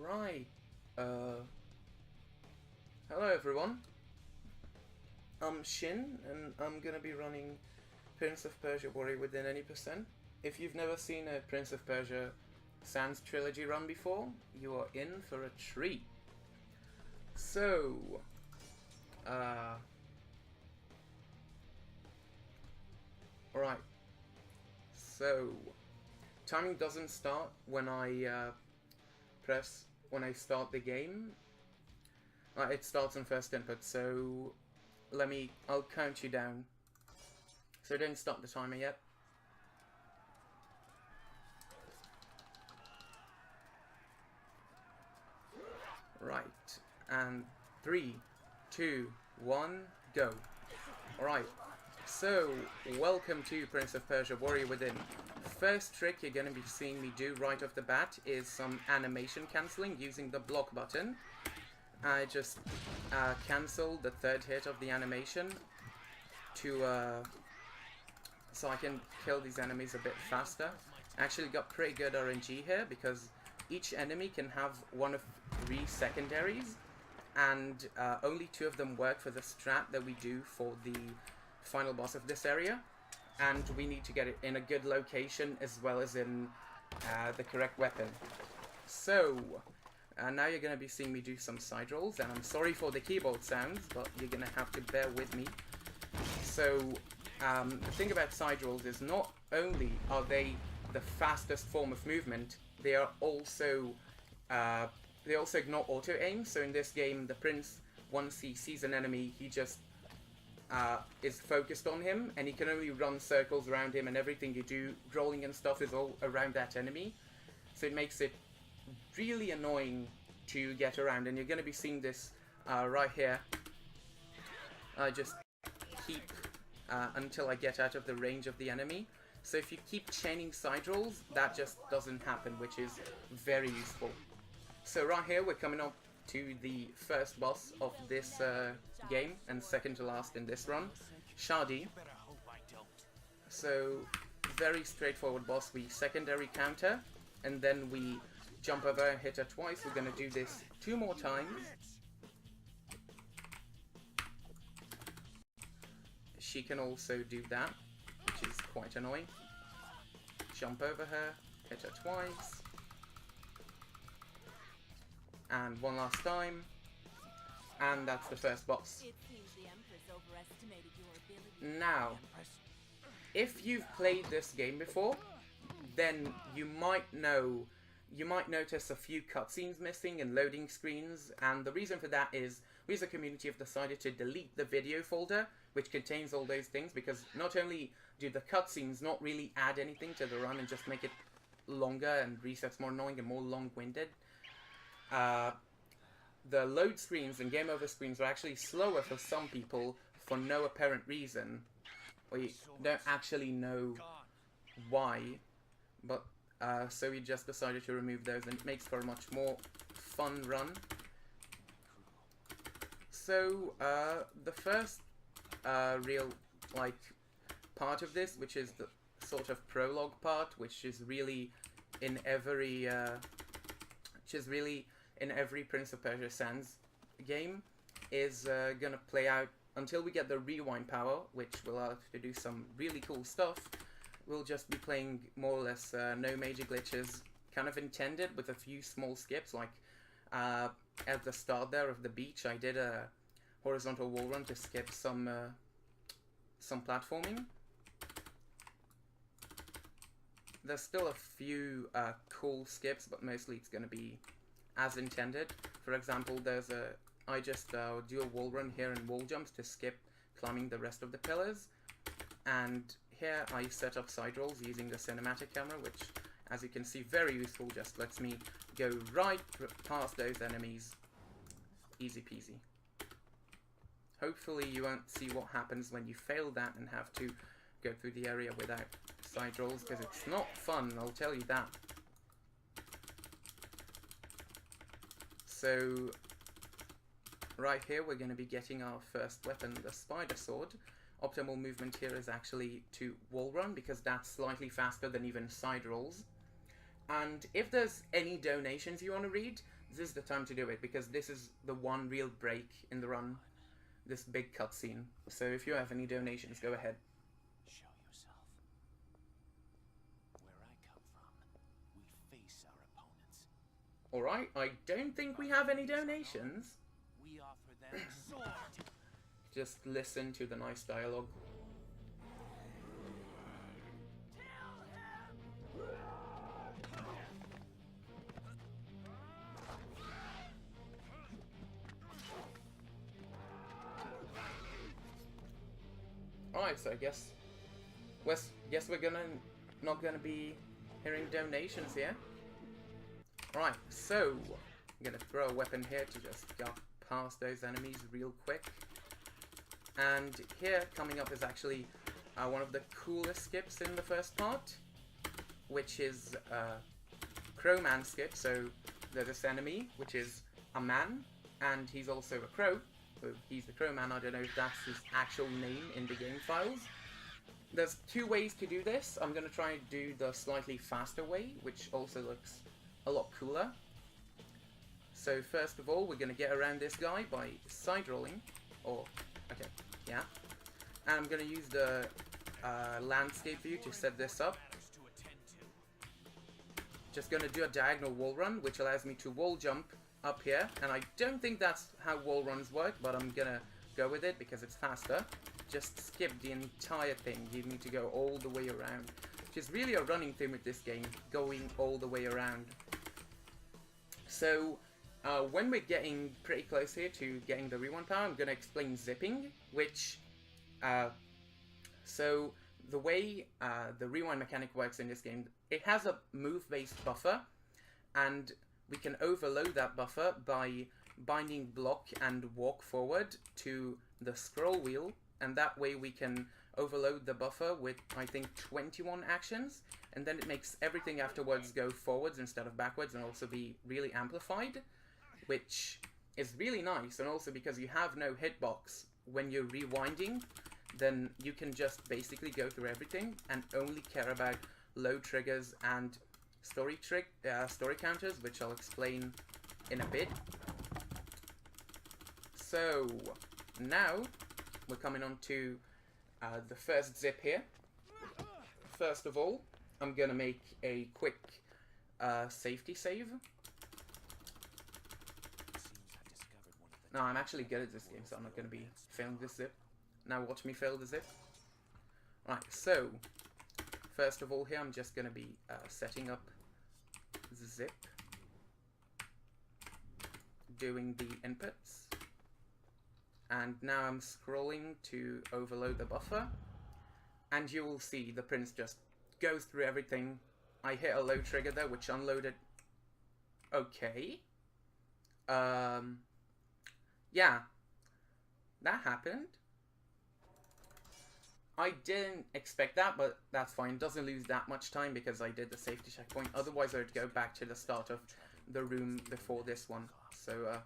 Right. Hello everyone. I'm Shin, and I'm gonna be running Prince of Persia Warrior Within Any Percent. If you've never seen a Prince of Persia Sans trilogy run before, you are in for a treat. So, alright. So, timing doesn't start when I start the game. It starts on first input, so I'll count you down. So don't stop the timer yet. Right, and 3, 2, 1, go. Alright, so welcome to Prince of Persia Warrior Within. First trick you're going to be seeing me do right off the bat is some animation cancelling using the block button. I just cancel the third hit of the animation to so I can kill these enemies a bit faster. Actually got pretty good RNG here because each enemy can have one of 3 secondaries, and only 2 of them work for the strat that we do for the final boss of this area, and we need to get it in a good location as well as in the correct weapon. So now you're going to be seeing me do some side rolls, and I'm sorry for the keyboard sounds, but you're going to have to bear with me. So the thing about side rolls is not only are they the fastest form of movement, they are also they also ignore auto aim. So in this game, the prince, once he sees an enemy, he just is focused on him, and he can only run circles around him, and everything you do, rolling and stuff, is all around that enemy. So it makes it really annoying to get around, and you're going to be seeing this right here. I just keep until I get out of the range of the enemy. So if you keep chaining side rolls, that just doesn't happen, which is very useful. So right here we're coming up to the first boss of this game, and second to last in this run, Shadi. So very straightforward boss. We secondary counter, and then we jump over and hit her twice. We're going to do this 2 more times. She can also do that, which is quite annoying. Jump over her, hit her twice. And 1 last time. And that's the first boss. Now, if you've played this game before, then you might notice a few cutscenes missing and loading screens, and the reason for that is we as a community have decided to delete the video folder which contains all those things, because not only do the cutscenes not really add anything to the run and just make it longer and resets more annoying and more long-winded, the load screens and game over screens are actually slower for some people for no apparent reason. We don't actually know why, but so we just decided to remove those, and it makes for a much more fun run. So the first real part of this, which is the sort of prologue part, which is really in every Prince of Persia Sans game, is gonna play out until we get the rewind power, which will allow us to do some really cool stuff. We'll just be playing more or less no major glitches, kind of intended, with a few small skips, like at the start there of the beach, I did a horizontal wall run to skip some platforming. There's still a few cool skips, but mostly it's going to be as intended. For example, I just do a wall run here and wall jumps to skip climbing the rest of the pillars, and here I set up side rolls using the cinematic camera, which, as you can see, very useful. Just lets me go right past those enemies, easy peasy. Hopefully you won't see what happens when you fail that and have to go through the area without side rolls, because it's not fun, I'll tell you that. So right here we're going to be getting our first weapon, the spider sword. Optimal movement here is actually to wall run, because that's slightly faster than even side rolls. And if there's any donations you want to read, this is the time to do it, because this is the one real break in the run, this big cutscene. So if you have any donations, go ahead. Show yourself. Where I come from, we face our opponents. Alright, I don't think we have any donations. We offer them a sword. Just listen to the nice dialogue. Alright, so I guess we're not gonna be hearing donations here. Alright, so I'm gonna throw a weapon here to just get past those enemies real quick. And here coming up is actually one of the coolest skips in the first part, which is Crow Man skip. So there's this enemy, which is a man, and he's also a crow. So he's the Crow Man. I don't know if that's his actual name in the game files. There's two ways to do this. I'm going to try and do the slightly faster way, which also looks a lot cooler. So first of all, we're going to get around this guy by side rolling. Okay, yeah. And I'm going to use the landscape view to set this up. Just going to do a diagonal wall run, which allows me to wall jump up here, and I don't think that's how wall runs work, but I'm gonna go with it because it's faster. Just skip the entire thing. You need to go all the way around, which is really a running theme with this game, going all the way around. So when we're getting pretty close here to getting the rewind power, I'm gonna explain zipping, which so the way the rewind mechanic works in this game, it has a move-based buffer, and we can overload that buffer by binding block and walk forward to the scroll wheel, and that way we can overload the buffer with, I think, 21 actions, and then it makes everything afterwards go forwards instead of backwards and also be really amplified, which is really nice. And also because you have no hitbox when you're rewinding, then you can just basically go through everything and only care about load triggers and story counters, which I'll explain in a bit. So now we're coming on to the first zip here. First of all, I'm gonna make a quick safety save. No, I'm actually good at this game, so I'm not gonna be failing this zip. Now watch me fail the zip. Right, so first of all here, I'm just gonna be setting up the zip, doing the inputs, and now I'm scrolling to overload the buffer, and you will see the prince just goes through everything. I hit a load trigger there, which unloaded. Okay. Yeah, that happened. I didn't expect that, but that's fine. Doesn't lose that much time because I did the safety checkpoint. Otherwise, I would go back to the start of the room before this one. So,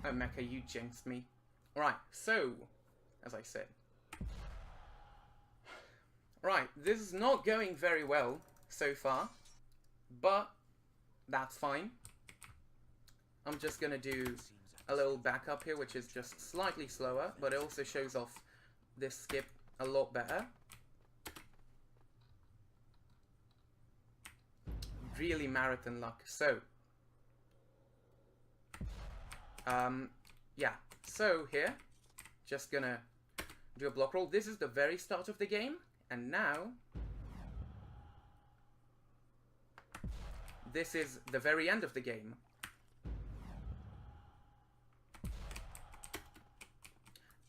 oh, Mecha, you jinxed me. Right, so, as I said. Right, this is not going very well so far, but that's fine. I'm just gonna do a little backup here, which is just slightly slower, but it also shows off this skip a lot better. Really marathon luck. So, yeah. So here, just gonna do a block roll. This is the very start of the game, and now this is the very end of the game.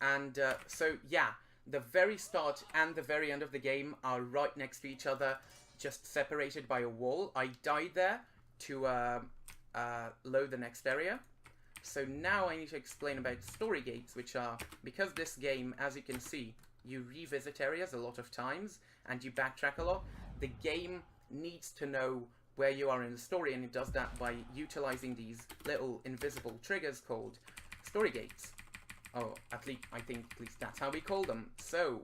And so, yeah, the very start and the very end of the game are right next to each other, just separated by a wall. I died there to load the next area. So now I need to explain about story gates, which are, because this game, as you can see, you revisit areas a lot of times, and you backtrack a lot. The game needs to know where you are in the story, and it does that by utilizing these little invisible triggers called story gates. Oh, at least that's how we call them. So,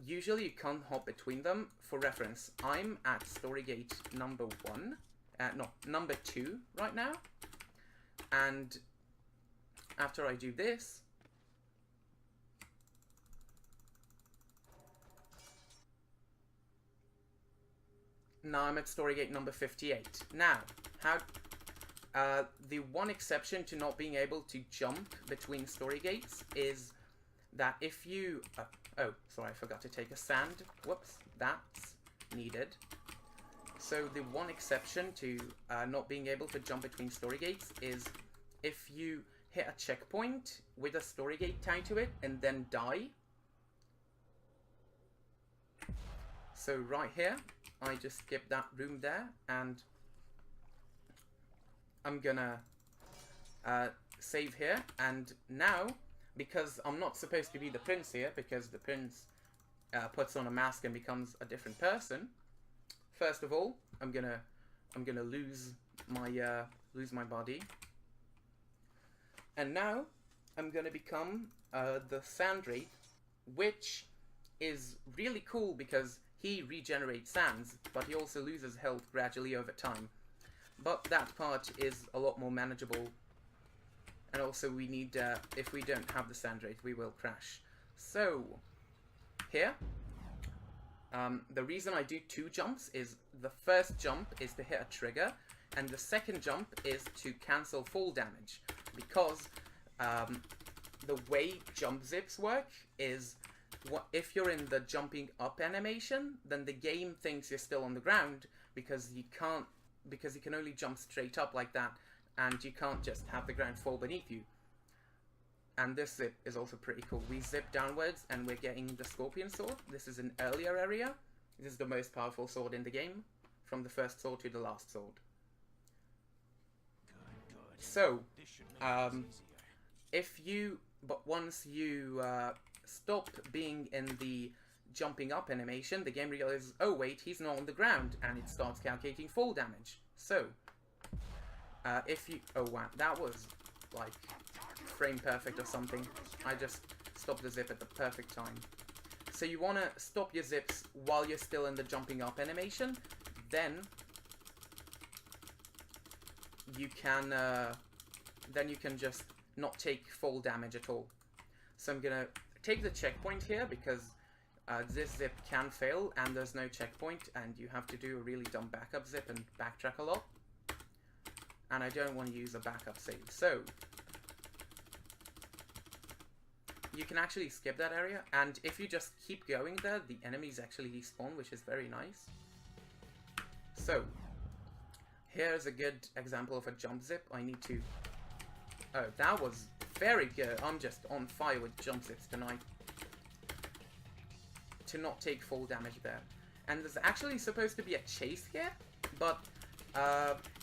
usually you can't hop between them. For reference, I'm at Storygate number 1. No, number 2 right now. And after I do this, now I'm at Storygate number 58. Now, the one exception to not being able to jump between story gates is that if you... oh, sorry, I forgot to take a sand. Whoops, that's needed. So the one exception to not being able to jump between story gates is if you hit a checkpoint with a story gate tied to it and then die. So right here, I just skip that room there, and I'm gonna save here. And now, because I'm not supposed to be the prince here, because the prince puts on a mask and becomes a different person, first of all, I'm gonna lose my body, and now I'm gonna become the Sand Wraith, which is really cool because he regenerates sands, but he also loses health gradually over time. But that part is a lot more manageable, and also we need, if we don't have the Sand Wraith, we will crash. So, here, the reason I do 2 jumps is the first jump is to hit a trigger, and the second jump is to cancel fall damage, because the way jump zips work is, if you're in the jumping up animation, then the game thinks you're still on the ground because you can only jump straight up like that, and you can't just have the ground fall beneath you. And this zip is also pretty cool. We zip downwards and we're getting the Scorpion Sword. This is an earlier area. This is the most powerful sword in the game, from the first sword to the last sword. Good. So, This should make this easier. once you stop being in the jumping up animation, the game realizes, oh wait, he's not on the ground, and it starts calculating fall damage. So, oh wow, that was like frame perfect or something. I just stopped the zip at the perfect time. So you want to stop your zips while you're still in the jumping up animation, then you can just not take fall damage at all. So I'm gonna take the checkpoint here because this zip can fail and there's no checkpoint, and you have to do a really dumb backup zip and backtrack a lot. And I don't want to use a backup save, so you can actually skip that area, and if you just keep going there, the enemies actually despawn, which is very nice. So, here's a good example of a jump zip. I need to... oh, that was very good. I'm just on fire with jump zips tonight. To not take full damage there. And there's actually supposed to be a chase here, but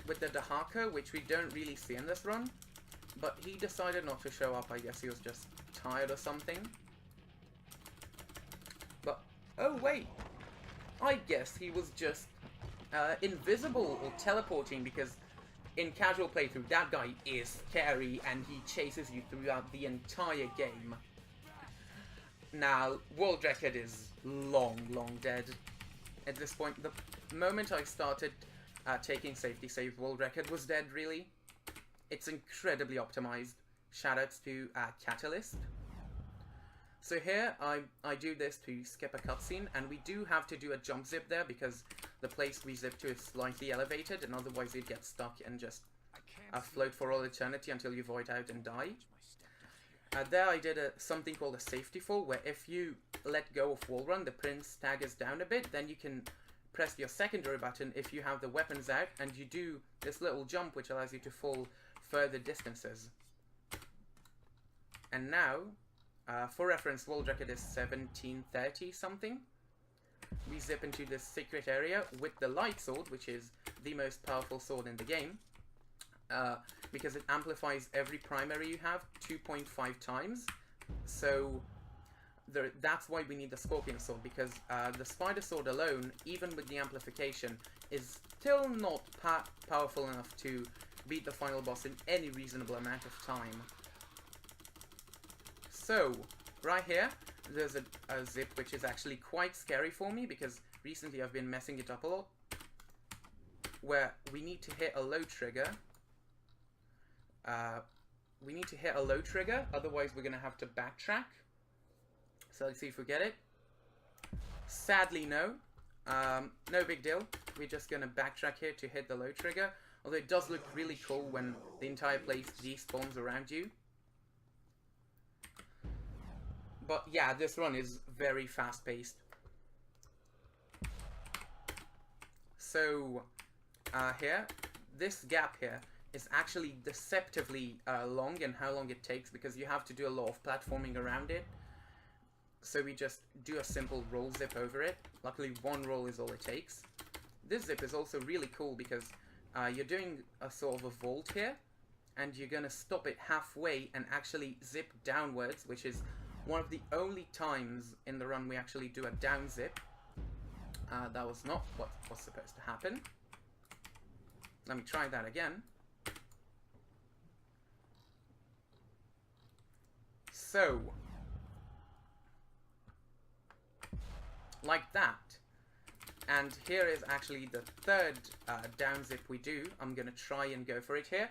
with the Dahaka, which we don't really see in this run, but he decided not to show up. I guess he was just tired or something. But, oh wait, I guess he was just invisible or teleporting, because in casual playthrough, that guy is scary and he chases you throughout the entire game. Now, world record is long dead at this point. The moment I started taking safety saves, world record was dead, really. It's incredibly optimized. Shoutouts to Catalyst. So here, I do this to skip a cutscene, and we do have to do a jump zip there because the place we zip to is slightly elevated, and otherwise you'd get stuck and just float for all eternity until you void out and die. There I did something called a safety fall, where if you let go of wall run, the prince staggers down a bit, then you can press your secondary button if you have the weapons out, and you do this little jump which allows you to fall further distances. And now, for reference, world record is 1730 something. We zip into this secret area with the light sword, which is the most powerful sword in the game. Because it amplifies every primary you have 2.5 times. So that's why we need the Scorpion Sword, because the Spider Sword alone, even with the amplification, is still not powerful enough to beat the final boss in any reasonable amount of time. So, right here, there's a zip which is actually quite scary for me because recently I've been messing it up a lot. Where we need to hit a low trigger. Otherwise we're going to have to backtrack. So let's see if we get it. Sadly, no. No big deal. We're just going to backtrack here to hit the low trigger. Although it does look really cool when the entire place despawns around you. But yeah, this run is very fast-paced. So, here, this gap here is actually deceptively long in how long it takes because you have to do a lot of platforming around it. So we just do a simple roll zip over it. Luckily, one roll is all it takes. This zip is also really cool because you're doing a sort of a vault here, and you're going to stop it halfway and actually zip downwards, which is one of the only times in the run we actually do a down zip. That was not what was supposed to happen. Let me try that again. So, like that. And here is actually the third down zip we do. I'm going to try and go for it here.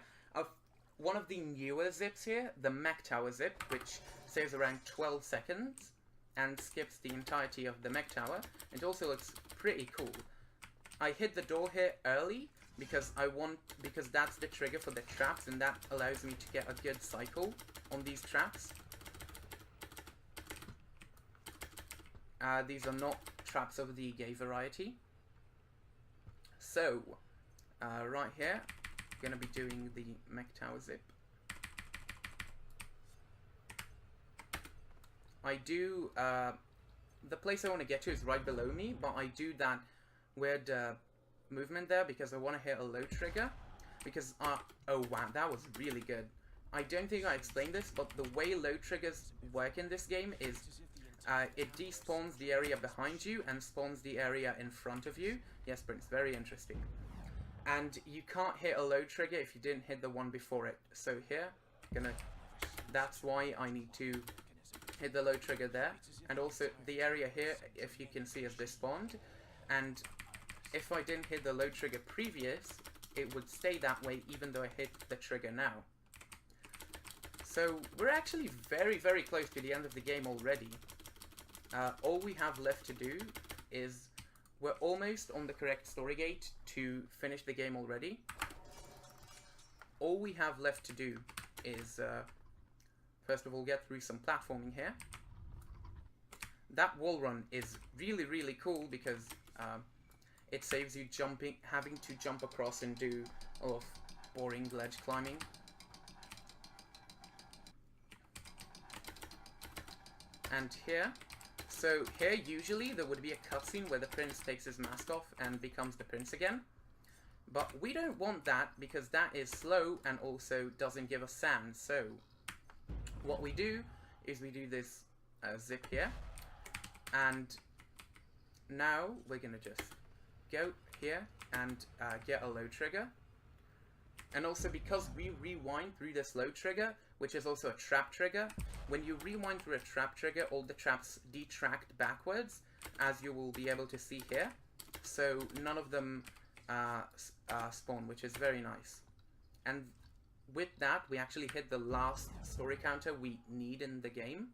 One of the newer zips here, the mech tower zip, which saves around 12 seconds and skips the entirety of the mech tower. It also looks pretty cool. I hit the door here early because that's the trigger for the traps, and that allows me to get a good cycle on these traps. These are not traps of the gay variety. So, right here, I'm going to be doing the mech tower zip. I do, the place I want to get to is right below me, but I do that weird movement there because I want to hit a low trigger. Because, oh wow, that was really good. I don't think I explained this, but the way low triggers work in this game is it despawns the area behind you and spawns the area in front of you. Yes, Prince, very interesting. And you can't hit a low trigger if you didn't hit the one before it. So here, that's why I need to hit the low trigger there. And also the area here, if you can see, is despawned. And if I didn't hit the low trigger previous, it would stay that way even though I hit the trigger now. So we're actually very, very close to the end of the game already. All we have left to do is we're almost on the correct story gate to finish the game already. All we have left to do is, first of all, get through some platforming here. That wall run is really, really cool because it saves you having to jump across and do a lot of boring ledge climbing. And here, so here usually there would be a cutscene where the prince takes his mask off and becomes the prince again. But we don't want that because that is slow and also doesn't give us sand. So what we do is we do this zip here. And now we're going to just go here and get a low trigger. And also because we rewind through this low trigger, which is also a trap trigger, when you rewind through a trap trigger, all the traps detract backwards, as you will be able to see here. So none of them spawn, which is very nice. And with that, we actually hit the last story counter we need in the game.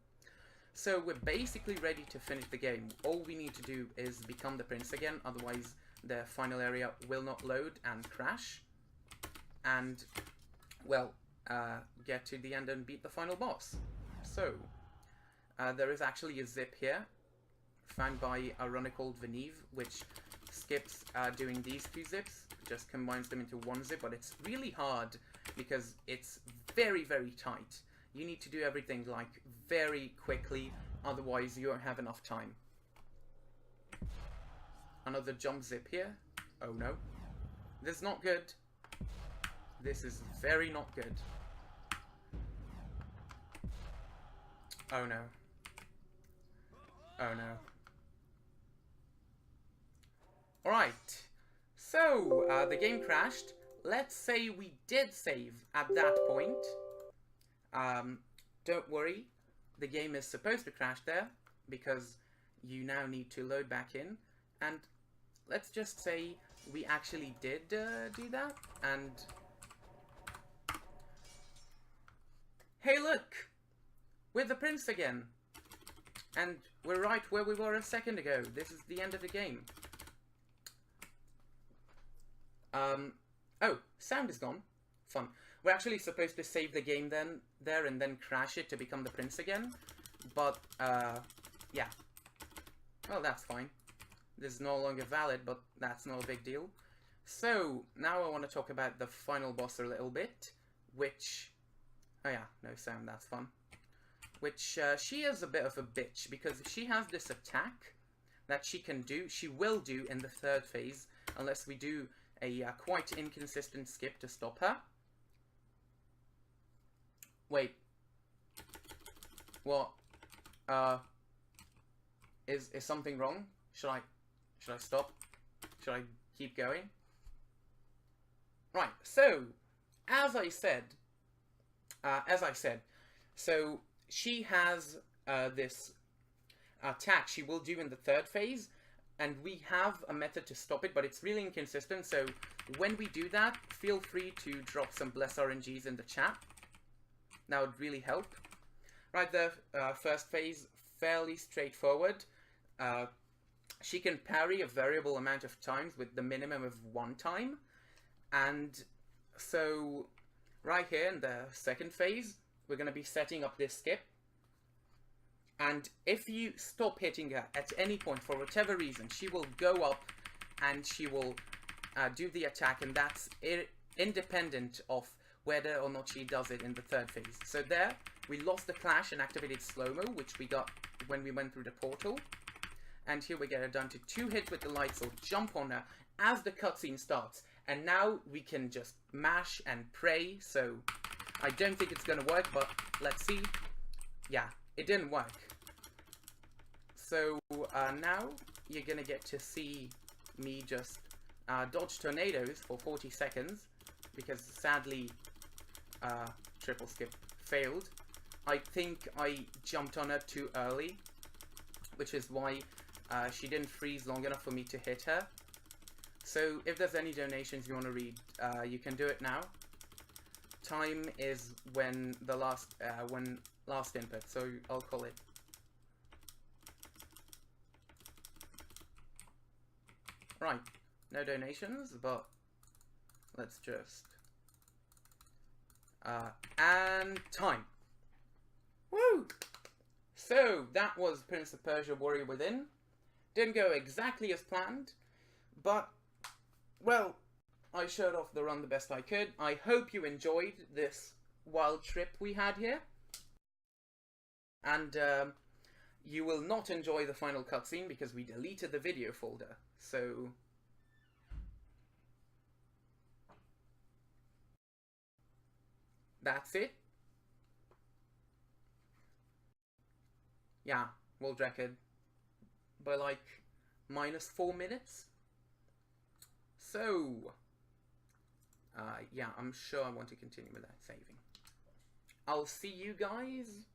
So we're basically ready to finish the game. All we need to do is become the prince again, otherwise the final area will not load and crash. And, well, get to the end and beat the final boss. So, there is actually a zip here, found by a runner called Venive, which skips doing these two zips, just combines them into one zip, but it's really hard because it's very, very tight. You need to do everything, like, very quickly, otherwise you won't have enough time. Another jump zip here. Oh no. This is not good. This is very not good. Oh no. Oh no. Alright. So, the game crashed. Let's say we did save at that point. Don't worry. the game is supposed to crash there, because you now need to load back in, and let's just say we actually did do that, and hey look! We're the prince again! And we're right where we were a second ago. This is the end of the game. Oh, sound is gone. Fun. We're actually supposed to save the game there and then crash it to become the prince again. But, yeah. Well, that's fine. This is no longer valid, but that's no big deal. So, now I want to talk about the final boss a little bit, which... Oh yeah, no sound, that's fun. Which, she is a bit of a bitch, because she has this attack that she will do in the third phase, unless we do a quite inconsistent skip to stop her. Wait. What? Is something wrong? Should I stop? Should I keep going? Right, so, as I said, so she has this attack she will do in the third phase, and we have a method to stop it, but it's really inconsistent, so when we do that, feel free to drop some bless RNGs in the chat. That would really help. Right, the first phase, fairly straightforward. She can parry a variable amount of times with the minimum of 1 time, and so right here in the second phase, we're going to be setting up this skip. And if you stop hitting her at any point for whatever reason, she will go up and she will do the attack, and that's independent of whether or not she does it in the third phase. So there, we lost the clash and activated slow-mo, which we got when we went through the portal. And here we get her down to 2 hits with the light sword, jump on her as the cutscene starts. And now we can just mash and pray, so I don't think it's gonna work, but let's see. Yeah, it didn't work. So now you're gonna get to see me just dodge tornadoes for 40 seconds, because sadly triple skip failed. I think I jumped on her too early, which is why she didn't freeze long enough for me to hit her. So if there's any donations you want to read, you can do it now. Time is when the last input, so I'll call it. Right, no donations, but let's just and time. Woo! So that was Prince of Persia: Warrior Within. Didn't go exactly as planned, but well, I showed off the run the best I could. I hope you enjoyed this wild trip we had here. And you will not enjoy the final cutscene because we deleted the video folder. So that's it. Yeah, world record by like -4 minutes. So, yeah, I'm sure I want to continue with that saving. I'll see you guys